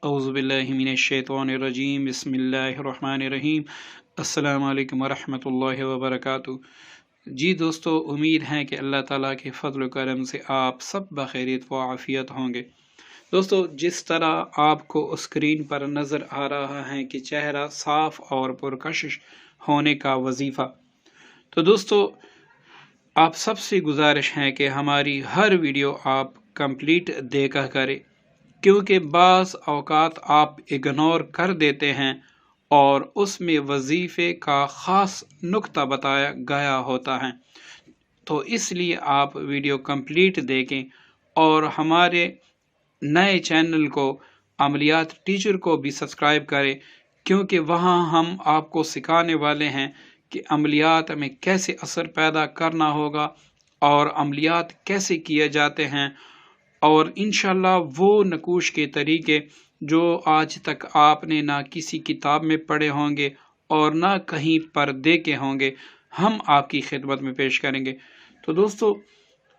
औज़ुबिल्लाहिमिनश्शैतानिर्रजीम बिस्मिल्लाहिर्रहमानिर्रहीम। अस्सलामु अलैकुम वरहमतुल्लाहि वबरकातुहू। जी दोस्तों, उम्मीद है कि अल्लाह ताला के फضل व करम से आप सब बखैरियत व आफियत होंगे। दोस्तों, जिस तरह आपको स्क्रीन पर नज़र आ रहा है कि चेहरा साफ और पुरकशिश होने का वजीफ़ा, तो दोस्तों आप सबसे गुजारिश है कि हमारी हर वीडियो आप कंप्लीट देखा करें, क्योंकि बाज़ औक़ात आप इग्नोर कर देते हैं और उसमें वजीफ़े का ख़ास नुक्ता बताया गया होता है। तो इसलिए आप वीडियो कंप्लीट देखें और हमारे नए चैनल को अमलियात टीचर को भी सब्सक्राइब करें, क्योंकि वहाँ हम आपको सिखाने वाले हैं कि अमलियात में कैसे असर पैदा करना होगा और अमलियात कैसे किए जाते हैं, और इंशाल्लाह वो नकूश के तरीके जो आज तक आपने ना किसी किताब में पढ़े होंगे और ना कहीं पर देखे होंगे, हम आपकी खिदमत में पेश करेंगे। तो दोस्तों,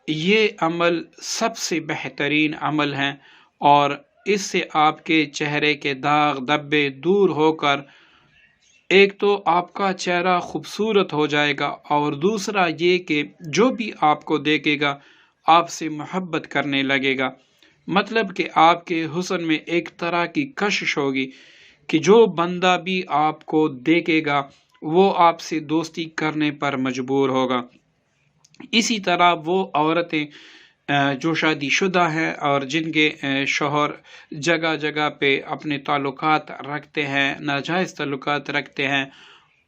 ये अमल सबसे बेहतरीन अमल है और इससे आपके चेहरे के दाग धब्बे दूर होकर एक तो आपका चेहरा खूबसूरत हो जाएगा और दूसरा ये कि जो भी आपको देखेगा आपसे मोहब्बत करने लगेगा। मतलब कि आपके हुस्न में एक तरह की कशिश होगी कि जो बंदा भी आपको देखेगा वो आपसे दोस्ती करने पर मजबूर होगा। इसी तरह वो औरतें जो शादीशुदा हैं और जिनके शौहर जगह जगह पे अपने ताल्लुकात रखते हैं, नाजायज़ ताल्लुकात रखते हैं,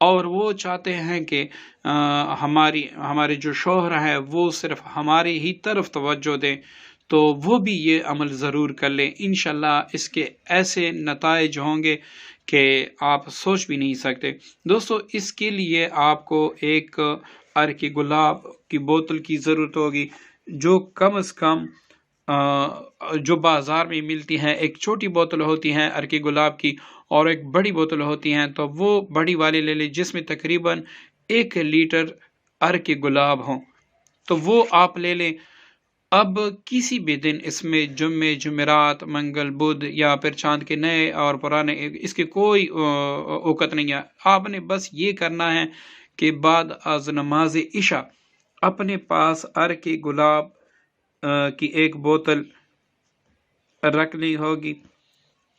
और वो चाहते हैं कि हमारे जो शौहर हैं वो सिर्फ हमारी ही तरफ तवज्जो दें, तो वो भी ये अमल ज़रूर कर लें। इंशाल्लाह इसके ऐसे नताइज होंगे कि आप सोच भी नहीं सकते। दोस्तों, इसके लिए आपको एक अर्क गुलाब की बोतल की ज़रूरत होगी, जो कम से कम जो बाज़ार में मिलती हैं। एक छोटी बोतल होती है अर्क गुलाब की और एक बड़ी बोतल होती हैं, तो वो बड़ी वाली ले लें जिसमें तकरीबन 1 लीटर अर्क गुलाब हो, तो वो आप ले लें। अब किसी भी दिन इसमें जुम्मे, जुमेरात, मंगल, बुध या फिर चांद के नए और पुराने, इसकी कोई औकत नहीं है। आपने बस ये करना है कि बाद अज़ नमाज इशा अपने पास अर्क गुलाब की एक बोतल रखनी होगी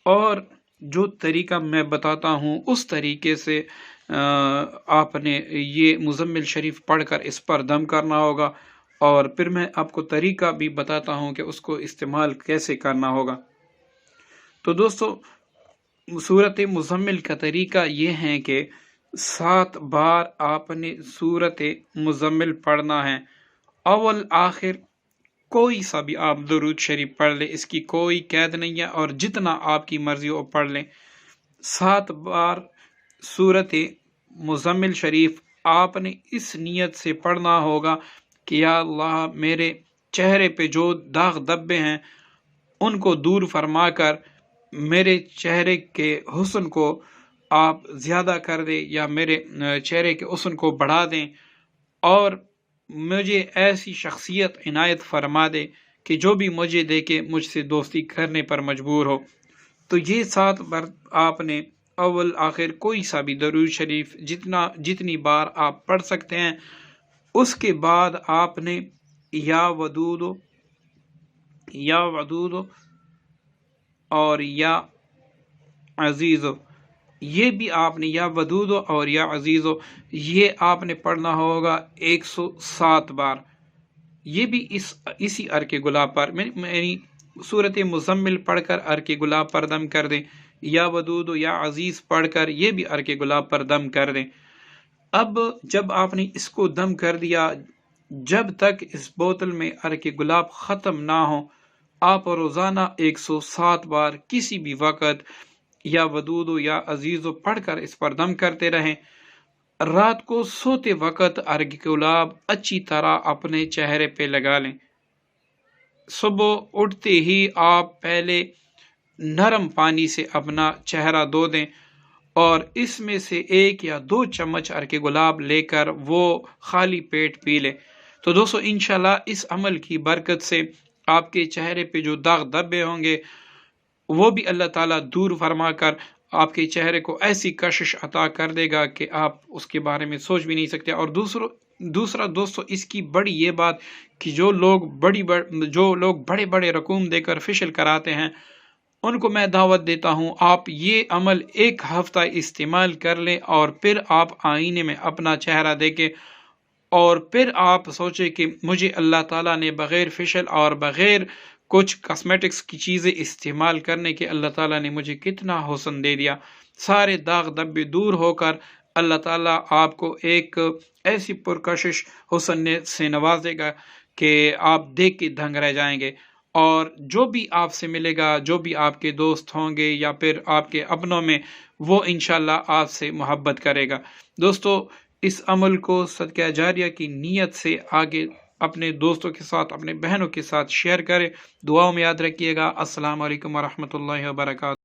और जो तरीका मैं बताता हूँ उस तरीके से आपने ये मुज़म्मिल शरीफ पढ़कर इस पर दम करना होगा, और फिर मैं आपको तरीका भी बताता हूँ कि उसको इस्तेमाल कैसे करना होगा। तो दोस्तों, सूरत मुज़म्मिल का तरीका ये है कि 7 बार आपने सूरत मुज़म्मिल पढ़ना है। अव्वल आखिर कोई सा भी आप दुरूद शरीफ पढ़ ले, इसकी कोई कैद नहीं है, और जितना आपकी मर्जी हो पढ़ लें। 7 बार सूरत मुज़म्मिल शरीफ आपने इस नीयत से पढ़ना होगा कि या अल्लाह, मेरे चेहरे पे जो दाग धब्बे हैं उनको दूर फरमा कर मेरे चेहरे के हुस्न को आप ज़्यादा कर दें या मेरे चेहरे के हुस्न को बढ़ा दें, और मुझे ऐसी शख्सियत इनायत फरमा दे कि जो भी मुझे देखे मुझसे दोस्ती करने पर मजबूर हो। तो ये 7 बार आपने अव्वल आखिर कोई सा भी दरूद शरीफ जितनी बार आप पढ़ सकते हैं। उसके बाद आपने या वदूद और या अजीज़ो, ये भी आपने या वदूद और या अजीज़ो ये आपने पढ़ना होगा 107 बार। ये भी इसी अर्क गुलाब पर मेरी सूरत मुज़म्मिल पढ़कर अर्क गुलाब पर दम कर दें, या वदूद या अजीज़ पढ़कर ये भी अर्क गुलाब पर दम कर दें। अब जब आपने इसको दम कर दिया, जब तक इस बोतल में अर्क गुलाब ख़त्म ना हो, आप रोज़ाना 107 बार किसी भी वक़्त या वदूद या अजीज़ पढ़कर इस पर दम करते रहें। रात को सोते वक़्त अर्क गुलाब अच्छी तरह अपने चेहरे पे लगा लें। सुबह उठते ही आप पहले नरम पानी से अपना चेहरा धो दें और इसमें से 1 या 2 चम्मच अर्क गुलाब लेकर वो खाली पेट पी लें। तो दोस्तों, इंशाल्लाह इस अमल की बरकत से आपके चेहरे पे जो दाग धब्बे होंगे وہ بھی اللہ تعالیٰ دور فرما کر آپ کے چہرے کو ایسی کشش عطا کر دے گا کہ آپ اس کے بارے میں سوچ بھی نہیں سکتے۔ اور دوسرا دوستو، اس کی بڑی یہ بات کہ جو لوگ بڑے بڑے رقوم دے کر فیشل کراتے ہیں، ان کو میں دعوت دیتا ہوں آپ یہ عمل 1 ہفتہ استعمال کر لیں، اور پھر آپ آئینے میں اپنا چہرہ دیکھیں، اور پھر آپ سوچیں کہ مجھے اللہ تعالیٰ نے بغیر فیشل اور بغیر کچھ کاسمیٹکس کی چیزیں استعمال کرنے کے اللہ تعالیٰ نے مجھے کتنا حسن دے دیا۔ سارے داغ دبے دور ہو کر اللہ تعالیٰ آپ کو ایک ایسی پرکشش حسن سے نوازے گا کہ آپ دیکھ کے دنگ رہ جائیں گے، اور جو بھی آپ سے ملے گا، جو بھی آپ کے دوست ہوں گے یا پھر آپ کے اپنوں میں، وہ انشاءاللہ آپ سے محبت کرے گا۔ دوستو، اس عمل کو صدقہ جاریہ کی نیت سے آگے اپنے دوستوں کے ساتھ، اپنے بہنوں کے ساتھ شیئر کریں۔ دعاؤں میں یاد رکھیے گا۔ السلام علیکم ورحمۃ اللہ وبرکاتہ۔